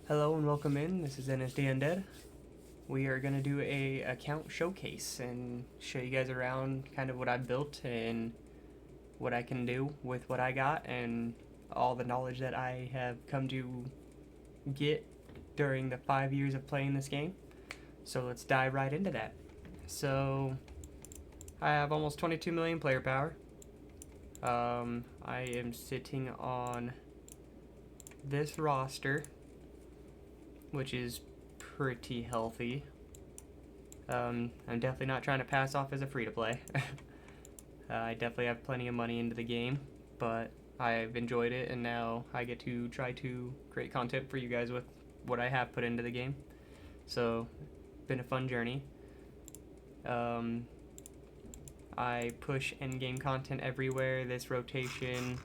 Hello and welcome in. This is NsDunDeaD. We are going to do a account showcase and show you guys around kind of what I built and what I can do with what I got and all the knowledge that I have come to get during the 5 years of playing this game. So let's dive right into that. So I have almost 22 million player power. I am sitting on this roster, which is pretty healthy. I'm definitely not trying to pass off as a free-to-play. I definitely have plenty of money into the game, but I've enjoyed it, and now I get to try to create content for you guys with what I have put into the game. So, been a fun journey. I push endgame content everywhere. This rotation,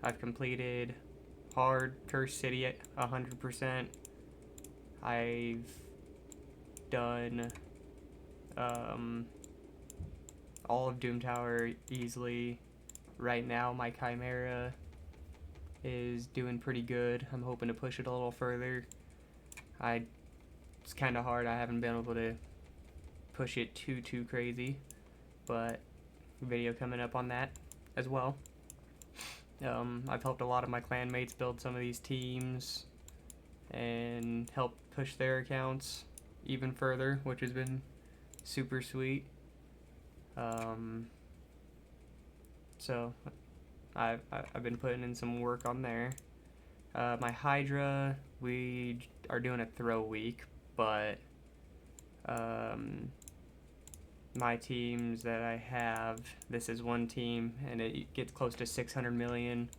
I've completed hard Cursed City at 100%. I've done all of Doom Tower easily. Right now my Chimera is doing pretty good. I'm hoping to push it a little further. It's kind of hard. I haven't been able to push it too crazy, but video coming up on that as well. I've helped a lot of my clan mates build some of these teams and help push their accounts even further, which has been super sweet. So I've been putting in some work on there. My Hydra, we are doing a throw week, but my teams that I have, this is one team and it gets close to 600 million.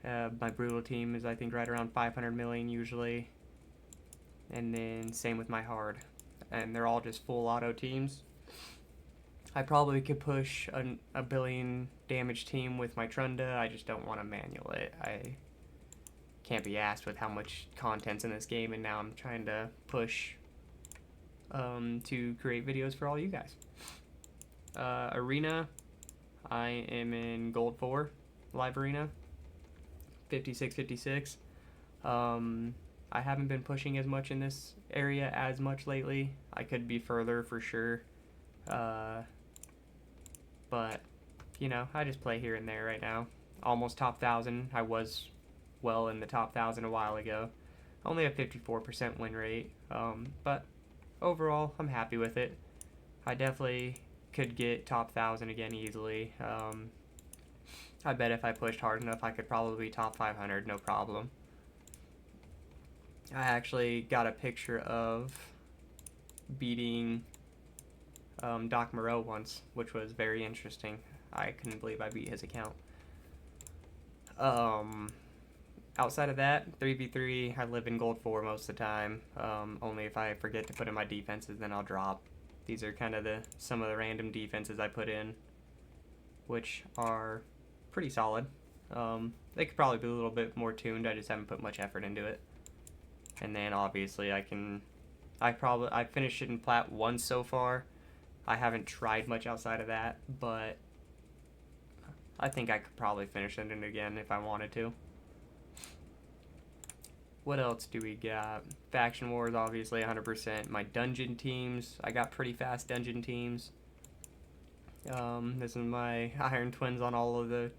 My brutal team is I think right around 500 million usually, and then same with my hard, and they're all just full auto teams. I probably could push a billion damage team with my Trunda. I just don't want to manual it. I can't be asked with how much content's in this game, and now I'm trying to push to create videos for all you guys. Arena, I am in Gold 4 live arena, 56. I haven't been pushing as much in this area as much lately. I could be further for sure, but you know, I just play here and there right now. Almost top 1,000. I was well in the top 1,000 a while ago. Only a 54% win rate, but overall I'm happy with it. I definitely could get top 1,000 again easily. I bet if I pushed hard enough I could probably be top 500, no problem. I actually got a picture of beating Doc Moreau once, which was very interesting. I couldn't believe I beat his account. Outside of that, 3v3, I live in Gold 4 most of the time. Only if I forget to put in my defenses, then I'll drop. These are kind of some of the random defenses I put in, which are pretty solid. They could probably be a little bit more tuned. I just haven't put much effort into it. And then obviously I finished it in Plat 1 so far. I haven't tried much outside of that, but I think I could probably finish it again if I wanted to. What else do we got? Faction Wars, obviously 100%. My dungeon teams, I got pretty fast dungeon teams. This is my Iron Twins on all of the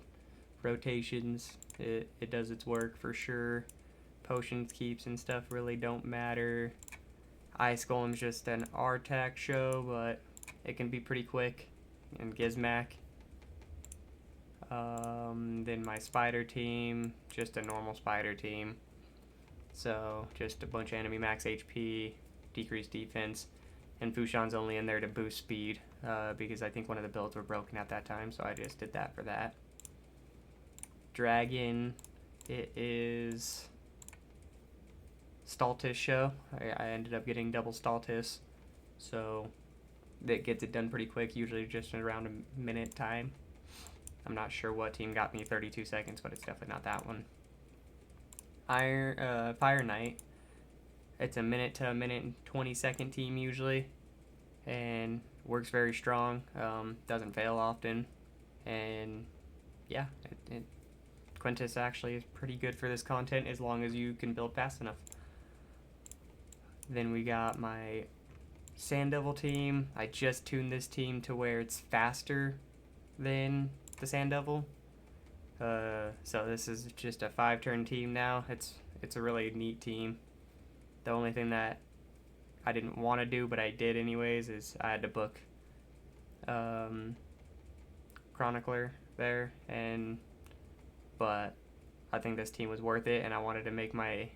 rotations. It does its work for sure. Potions, keeps, and stuff really don't matter. Ice Golem's just an R-Tac show, but it can be pretty quick. And Gizmac. Then my Spider team, just a normal Spider team. So, just a bunch of enemy max HP, decreased defense, and Fushan's only in there to boost speed, because I think one of the builds were broken at that time, so I just did that for that. Dragon, it is Stultus show. I ended up getting double Stultus, so that gets it done pretty quick, usually just around a minute time. I'm not sure what team got me 32 seconds, but it's definitely not that one. Fire Knight, it's a minute to a minute and 20-second team usually, and works very strong, doesn't fail often, and yeah, Quintus actually is pretty good for this content as long as you can build fast enough. Then we got my Sand Devil team. I just tuned this team to where it's faster than the Sand Devil. So this is just a 5-turn team now. It's a really neat team. The only thing that I didn't want to do, but I did anyways, is I had to book Chronicler there, but I think this team was worth it, and I wanted to make my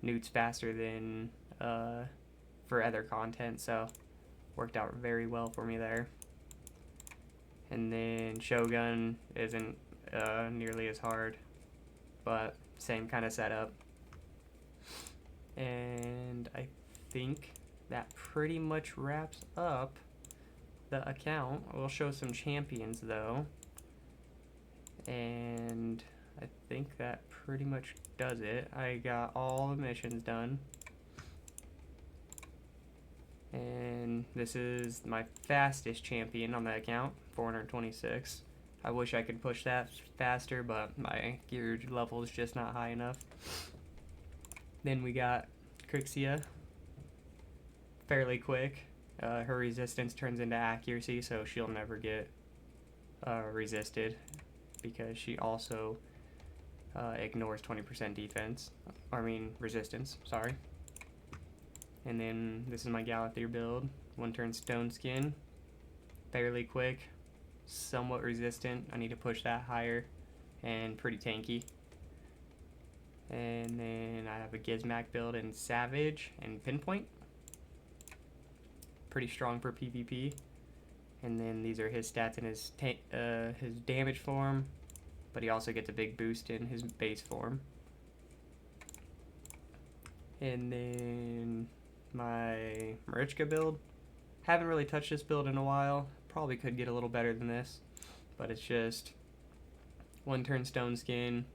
newts faster than for other content, so worked out very well for me there. And then Shogun isn't nearly as hard, but same kind of setup. And I think that pretty much wraps up the account. We'll show some champions though, and I think that pretty much does it. I got all the missions done, and this is my fastest champion on the account, 426. I wish I could push that faster, but my gear level is just not high enough. Then we got Crixia, fairly quick. Her resistance turns into accuracy, so she'll never get resisted, because she also ignores 20% defense. Resistance, sorry. And then this is my Galathyr build. 1-turn Stone Skin, fairly quick, somewhat resistant. I need to push that higher, and pretty tanky. And then I have a Gizmak build in Savage and Pinpoint. Pretty strong for PvP. And then these are his stats in his damage form, but he also gets a big boost in his base form. And then my Marichka build. Haven't really touched this build in a while. Probably could get a little better than this, but it's just 1-turn Stone Skin,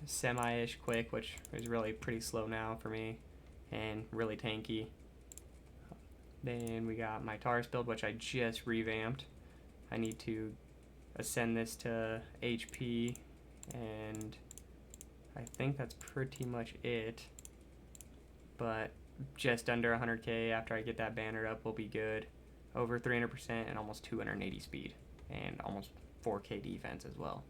semi-ish quick, which is really pretty slow now for me, and really tanky. Then we got my Taurus build, which I just revamped. I need to ascend this to HP, and I think that's pretty much it. But just under 100k after I get that banner up will be good. Over 300% and almost 280 speed, and almost 4k defense as well.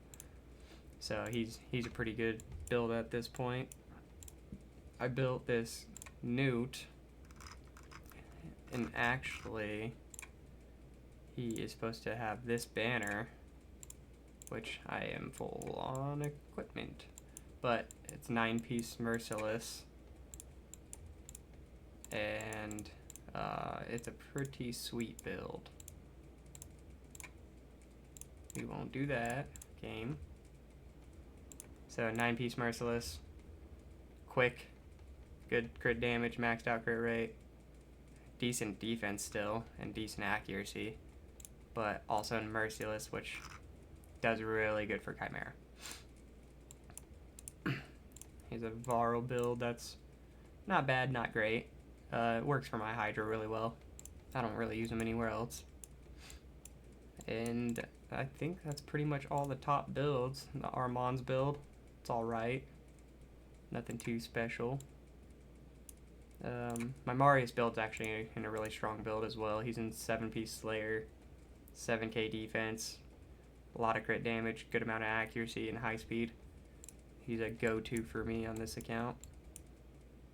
So he's a pretty good build at this point. I built this newt, and actually he is supposed to have this banner, which I am full on equipment, but it's 9-piece Merciless, and it's a pretty sweet build. We won't do that, game. So 9-piece Merciless, quick, good crit damage, maxed out crit rate, decent defense still, and decent accuracy, but also Merciless, which does really good for Chimera. Here's a Varro build that's not bad, not great. It works for my Hydra really well. I don't really use them anywhere else. And I think that's pretty much all the top builds. The Armand's build, it's alright. Nothing too special. My Marius build's actually in a really strong build as well. He's in 7-piece Slayer, 7k defense, a lot of crit damage, good amount of accuracy, and high speed. He's a go-to for me on this account.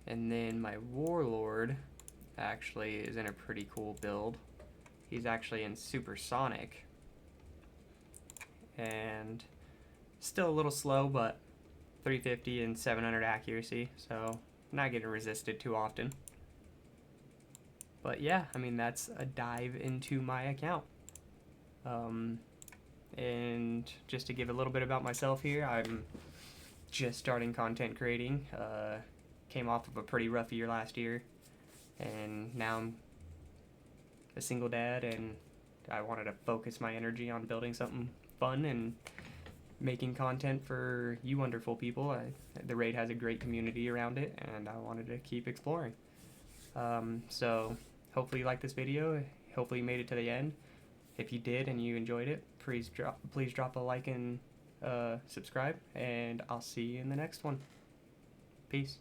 And then my Warlord actually is in a pretty cool build. He's actually in Supersonic, and still a little slow, but 350 and 700 accuracy, so not getting resisted too often. But yeah, I mean, that's a dive into my account. And just to give a little bit about myself here, I'm just starting content creating. Came off of a pretty rough year last year, and now I'm a single dad, and I wanted to focus my energy on building something fun and making content for you wonderful people. The raid has a great community around it, and I wanted to keep exploring. So hopefully you liked this video. Hopefully you made it to the end. If you did and you enjoyed it, please drop a like and subscribe, and I'll see you in the next one. Peace.